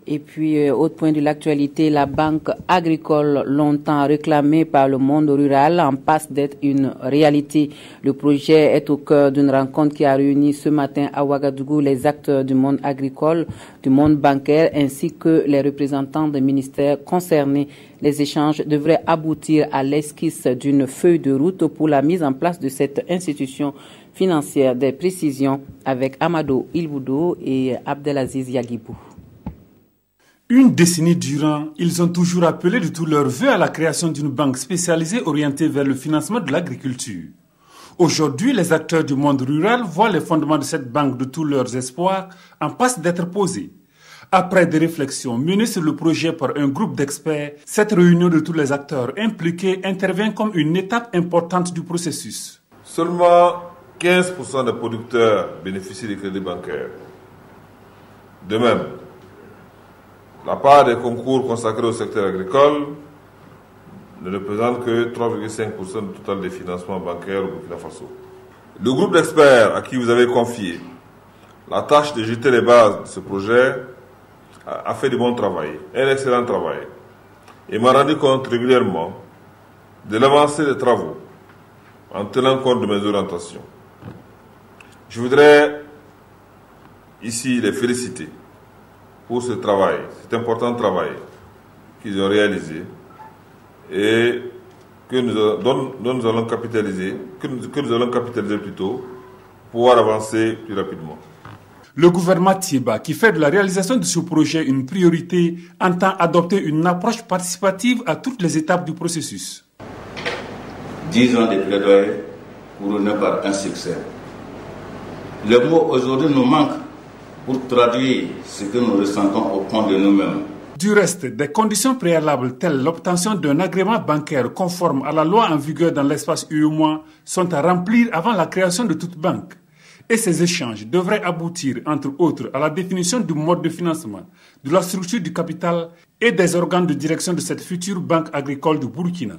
Et puis, autre point de l'actualité, la banque agricole, longtemps réclamée par le monde rural, en passe d'être une réalité. Le projet est au cœur d'une rencontre qui a réuni ce matin à Ouagadougou les acteurs du monde agricole, du monde bancaire, ainsi que les représentants des ministères concernés. Les échanges devraient aboutir à l'esquisse d'une feuille de route pour la mise en place de cette institution financière. Des précisions avec Amado Ilboudo et Abdelaziz Yagibou. Une décennie durant, ils ont toujours appelé de tous leurs vœux à la création d'une banque spécialisée orientée vers le financement de l'agriculture. Aujourd'hui, les acteurs du monde rural voient les fondements de cette banque de tous leurs espoirs en passe d'être posés. Après des réflexions menées sur le projet par un groupe d'experts, cette réunion de tous les acteurs impliqués intervient comme une étape importante du processus. Seulement 15% des producteurs bénéficient des crédits bancaires. De même, la part des concours consacrés au secteur agricole ne représente que 3,5% du total des financements bancaires au Burkina Faso. Le groupe d'experts à qui vous avez confié la tâche de jeter les bases de ce projet a fait du bon travail, un excellent travail, et m'a rendu compte régulièrement de l'avancée des travaux en tenant compte de mes orientations. Je voudrais ici les féliciter pour ce travail, cet important travail qu'ils ont réalisé et dont nous allons capitaliser, que nous allons capitaliser plutôt pour pouvoir avancer plus rapidement. Le gouvernement Thiéba, qui fait de la réalisation de ce projet une priorité, entend adopter une approche participative à toutes les étapes du processus. 10 ans de plaidoyer couronnés par un succès. Le mot aujourd'hui nous manque pour traduire ce que nous ressentons au fond de nous-mêmes. Du reste, des conditions préalables telles l'obtention d'un agrément bancaire conforme à la loi en vigueur dans l'espace UEMOA sont à remplir avant la création de toute banque. Et ces échanges devraient aboutir, entre autres, à la définition du mode de financement, de la structure du capital et des organes de direction de cette future banque agricole du Burkina.